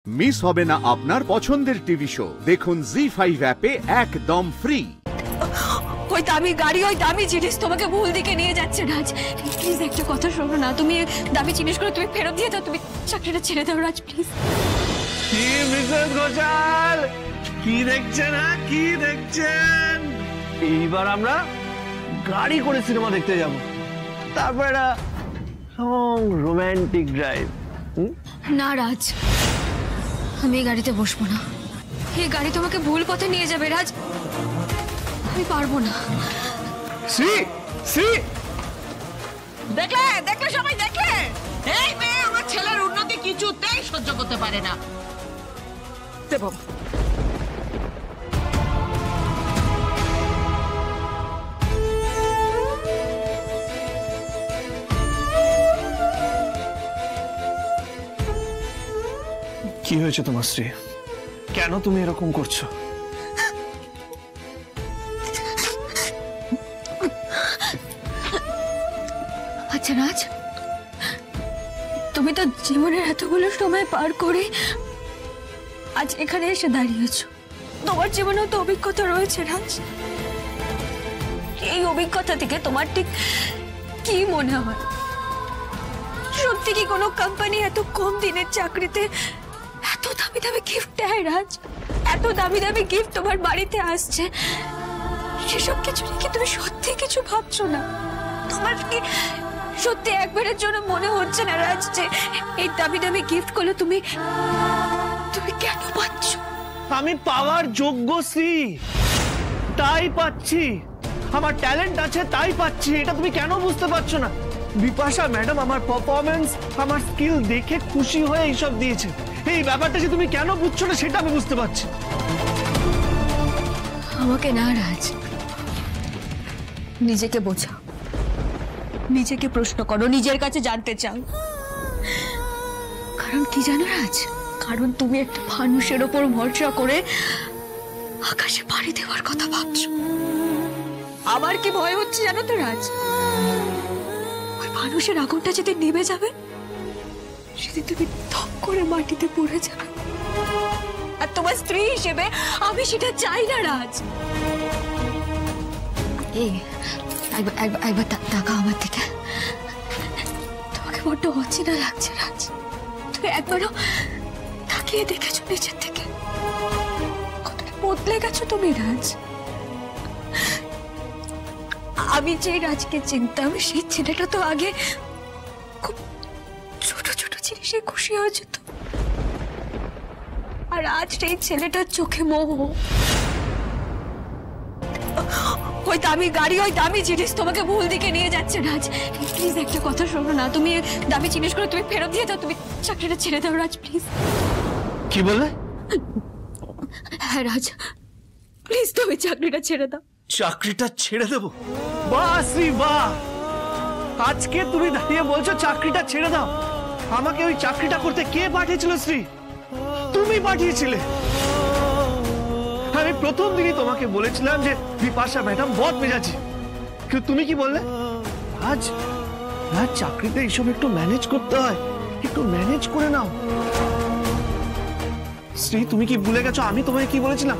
Miss হবে না আপনার পছন্দের টিভি শো। দেখুন জি5 অ্যাপে একদম ফ্রি। ওই দামি গাড়ি, ওই দামি জিনিস তোমাকে ভুল দিকে নিয়ে যাচ্ছে রাজ। প্লিজ একটা কথা শোনো না, তুমি দামি জিনিসগুলো তুমি ফেরত দিয়ে দাও, তুমি চাকরিটা ছেড়ে দাও রাজ প্লিজ। কি মিসেস ঘোষাল, কি দেখছেন? কি দেখছেন? এইবার আমরা গাড়ি করে সিনেমা দেখতে যাব, তারপর একটা রোমান্টিক ড্রাইভ। না রাজ, আমি এই গাড়িতে বসবো না। এই গাড়ি তোমাকে ভুল পথে নিয়ে যাবে রাজ, আমি পারবো না। দেখলে দেখলে সবাই দেখলে, এই মেয়ে আমার ছেলের উন্নতি কিছুতেই সহ্য করতে পারে না। দেব কি হয়েছে তোমার স্ত্রী? কেন তুমি এরকম করছো? আচ্ছা রাজ, তুমি তো জীবনের এতগুলো সময় পার করে আজ এখানে এসে দাঁড়িয়েছো। তোমার জীবনেও তো অভিজ্ঞতা রয়েছে রাজ। এই অভিজ্ঞতা থেকে তোমার ঠিক কি মনে হয়? সত্যি কি কোনো কোম্পানি এত কম দিনের চাকরিতে এত দামি দামি গিফট দেয় রাজ? এত দামি দামি গিফট তোমার বাড়িতে আসছে, সেসব কিছু নিয়ে কি তুমি সত্যি কিছু ভাবছো না? তোমার কি সত্যি একবারের জন্য মনে হচ্ছে না রাজ যে এই দামি দামি গিফট গুলো তুমি কেন পাচ্ছ? আমি পাওয়ার যোগ্য শ্রী, তাই পাচ্ছি। আমার ট্যালেন্ট আছে তাই পাচ্ছি। এটা তুমি কেন বুঝতে পারছো না? বিপাশা ম্যাডাম আমার পারফরমেন্স, আমার স্কিল দেখে খুশি হয়ে এইসব দিয়েছে। এই ব্যাপারটা যে তুমি কেন বুঝছো না সেটা আমি বুঝতে পারছি। আমাকে না রাজ, নিজেকে বোঝাও, নিজেকে প্রশ্ন করো, নিজের কাছে জানতে চাও। কারণ কি জানো রাজ, কারণ তুমি একটা মানুষের ওপর ভরসা করে আকাশে পাড়ি দেওয়ার কথা ভাবছো। আমার কি ভয় হচ্ছে জানো তো রাজ, ওই মানুষের আগুনটা যেদিন নিভে যাবে সেদিন তুমি ধপ করে মাটিতে পড়ে যাবে। আর তোমার স্ত্রী হিসেবে আমি সেটা চাই না রাজ। এই একবার তাকাও আমার দিকে, তোমাকে বড্ড অচেনা লাগছে রাজ। তুমি একবারও তাকিয়ে দেখেছো নিচের থেকে? কতটা বদলে গেছো তুমি রাজ। আমি যে রাজকে চিনতাম সেই ছেলেটা তো আগে খুব ছোট ছোট জিনিসে খুশি হয়ে যেত, আর আজ সেই ছেলেটার চোখে মোহ। ওই দামি গাড়ি, ওই দামি জিনিস তোমাকে ভুল দিকে নিয়ে যাচ্ছে রাজ। প্লিজ একটা কথা শোনো না, তুমি দামি জিনিসগুলো তুমি ফেরত দিয়ে দাও, তুমি চাকরিটা ছেড়ে দাও রাজ প্লিজ। কি বললে? হ্যাঁ রাজ, প্লিজ তুমি চাকরিটা ছেড়ে দাও। চাকরিটা ছেড়ে দেবো? বাহ শ্রী বাহ, আজকে তুমি দাঁড়িয়ে বলছো চাকরিটা ছেড়ে দাও। আমাকে ওই চাকরিটা করতে কে পাঠিয়েছিল শ্রী? তুমি পাঠিয়েছিলে। আমি প্রথম দিনই তোমাকে বলেছিলাম যে বিপাশা ম্যাডাম বদ মেজাজি, কিন্তু তুমি কি বললে? আজ চাকরিতে এইসব একটু ম্যানেজ করতে হয়, একটু ম্যানেজ করে নাও। শ্রী তুমি কি ভুলে গেছো আমি তোমায় কি বলেছিলাম?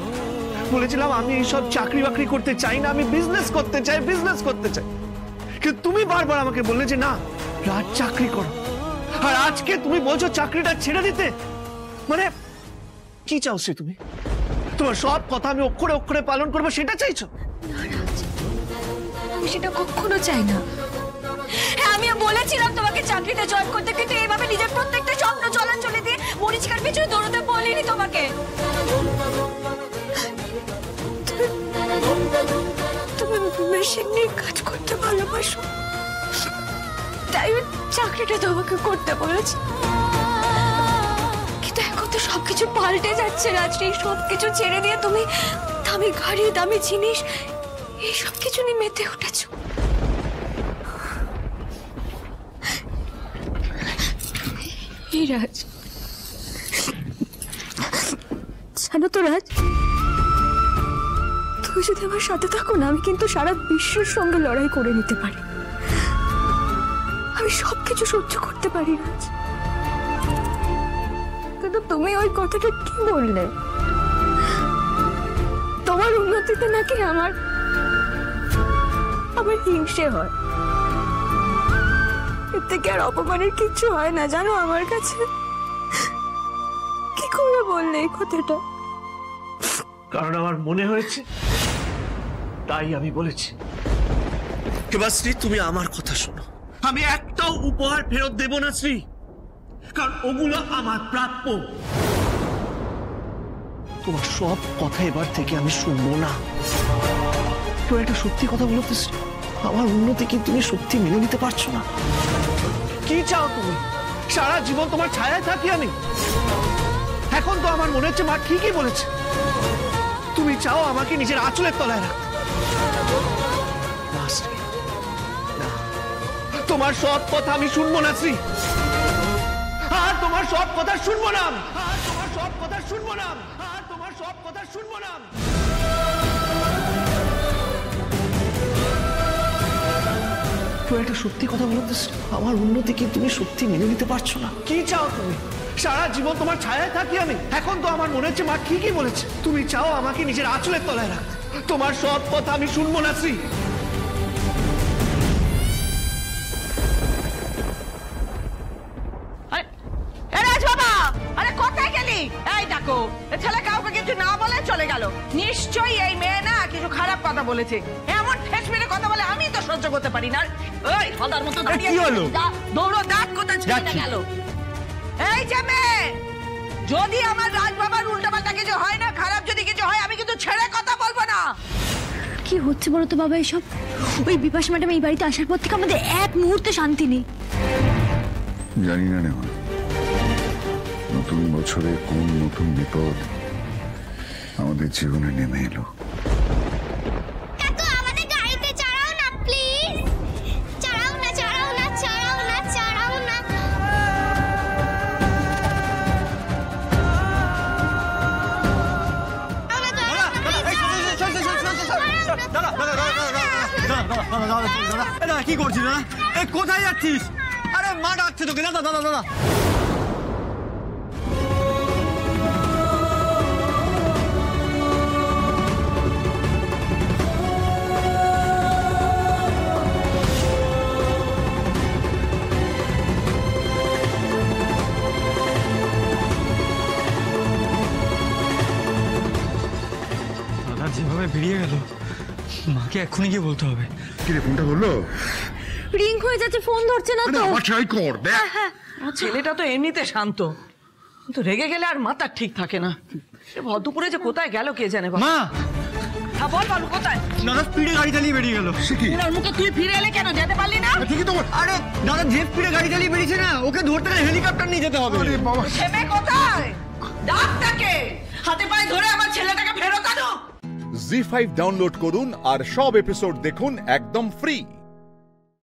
বলেছিলাম আমি এইসব চাকরি বাকরি করতে চাই না, আমি বিজনেস করতে চাই, বিজনেস করতে চাই। কিন্তু তুমি বারবার আমাকে বললে যে না রাজ চাকরি করো, আর আজকে তুমি বলছো চাকরিটা ছেড়ে দিতে। মানে কি চাও শ্রী তুমি? তোমার সব কথা আমি অক্ষরে অক্ষরে পালন করবো সেটা চাইছো? আমি সেটা কখনো চাই না। হ্যাঁ আমিও বলেছিলাম তোমাকে চাকরিটা জয়েন করতে, কিন্তু এইভাবে নিজের প্রত্যেকটা স্বপ্ন চলাচলে দিয়ে মরিচিকার পিছনে দৌড়তে বলিনি তোমাকে। তুমি মেশিন নিয়ে কাজ করতে ভালোবাসো, তাই চাকরিটা তোমাকে করতে বলেছি। কিন্তু এখন তো সবকিছু পাল্টে যাচ্ছে রাজ। এই সবকিছু ছেড়ে দিয়ে তুমি দামি গাড়ি, দামি জিনিস, এই সব কিছু নিয়ে মেতে উঠেছো। এই রাজ, জানো তো রাজ, তুমি যদি আমার সাথে থাকো না, আমি কিন্তু সারা বিশ্বের সঙ্গে লড়াই করে নিতে পারি। আমি সবকিছু সহ্য করতে পারি রাজ, কিন্তু তুমি ওই কথাটা কি বললে? তোমার উন্নতিতে নাকি আমার হিংসে হয়। এর থেকে আর অপমানের কিছু হয় না জানো আমার কাছে। কি করে বললে এই কথাটা? কারণ আমার মনে হয়েছে, তাই আমি বলেছি। এবার শ্রী, তুমি আমার কথা শোনো। আমি একটাও উপহার ফেরত দেব না শ্রী, কারণ ওগুলো আমার প্রাপ্য। তোমার সব কথা এবার থেকে আমি শুনবো না। তো একটা সত্যি কথা বলতে শ্রী, আমার উন্নতি কি তুমি সত্যি মেনে নিতে পারছো না? কি চাও তুমি? সারা জীবন তোমার ছায়ায় থাকি আমি? এখন তো আমার মনে হচ্ছে মা ঠিকই বলেছে। তুমি চাও আমাকে নিজের আঁচলের তলায় রাখতে। না শ্রী, না, তোমার সব কথা আমি শুনবো না শ্রী। আর তোমার সব কথা শুনবো না আমি। আর তোমার সব কথা শুনবো না আমি। আর তোমার সব কথা শুনবো না আমি। তো একটা সত্যি কথা বলতে আমার উন্নতি কি তুমি সত্যি মেনে নিতে পারছো না? কি চাও তুমি? সারা জীবন তোমার ছায়ায় থাকি আমি? এখন তো আমার মনে হচ্ছে মা ঠিকই বলেছে। তুমি চাও আমাকে নিজের আঁচলের তলায় রাখতে। তোমার সব কথা আমি শুনবো না শ্রী। ছেলে কাউকে কিছু না বলে চলে গেল। নিশ্চয়ই এই মেয়ে না কিছু খারাপ কথা বলেছে। এমন ঠেস মেরে কথা বলে আমি তো সহ্য করতে পারি না। ওই হদার মতো দাঁড়িয়ে দৌড়ো দাঁত কোথায় ছেড়ে গেল। এই যে মেয়ে, যদি আমার রাজ বাবার উল্টাপাল্টা কিছু হয় না, খারাপ যদি কিছু হয়, আমি কিন্তু ছেড়ে কথা বলবো না। কি হচ্ছে বলো তো বাবা এসব? ওই বিপাশা ম্যাডাম এই বাড়িতে আসার পর থেকে আমাদের এক মুহূর্তে শান্তি নেই। জানি না নেওয়া নতুন বছরে কোন নতুন বিপদ আমাদের জীবনে নেমে এলো। আমাদের গাড়িতে চড়াও না প্লিজ। চড়াও না, চড়াও না, চড়াও না, চড়াও না। কি করছিস না? কোথায় যাচ্ছিস? আরে মা ডাকছে তোকে। দাদা দাদা দাদা যেভাবে বেরিয়ে গেল, মাকে এক্ষুনি গিয়ে বলতে হবে। কি রে, ফোনটা ধরলো? রিং হয়ে যাচ্ছে, ফোন ধরছে না তো। আবার ট্রাই কর দেখ। আমার ছেলেটা তো এমনিতে শান্ত, কিন্তু রেগে গেলে আর মাথা ঠিক থাকে না। সে ভদ্রপুরে যে কোথায় গেল কে জানে। মা, হ্যাঁ বল বাবু, কোথায়? দাদা স্পিডে গাড়ি চালিয়ে বেরিয়ে গেল। ওনার মুখে তুই ফিরে এলে কেন? যেতে পারলি না? ঠিকই তো। আরে দাদা যে স্পিডে গাড়ি চালিয়ে বেরিয়েছে না, ওকে ধরতে গেলে হেলিকপ্টার নিয়ে যেতে হবে। আরে বাবা, ছেলে কোথায়? ডাক্তারকে হাতে পায়ে ধরে আমার ছেলেটাকে ফেরত আনো। জি5 ডাউনলোড করুন আর সব এপিসোড দেখুন একদম ফ্রি।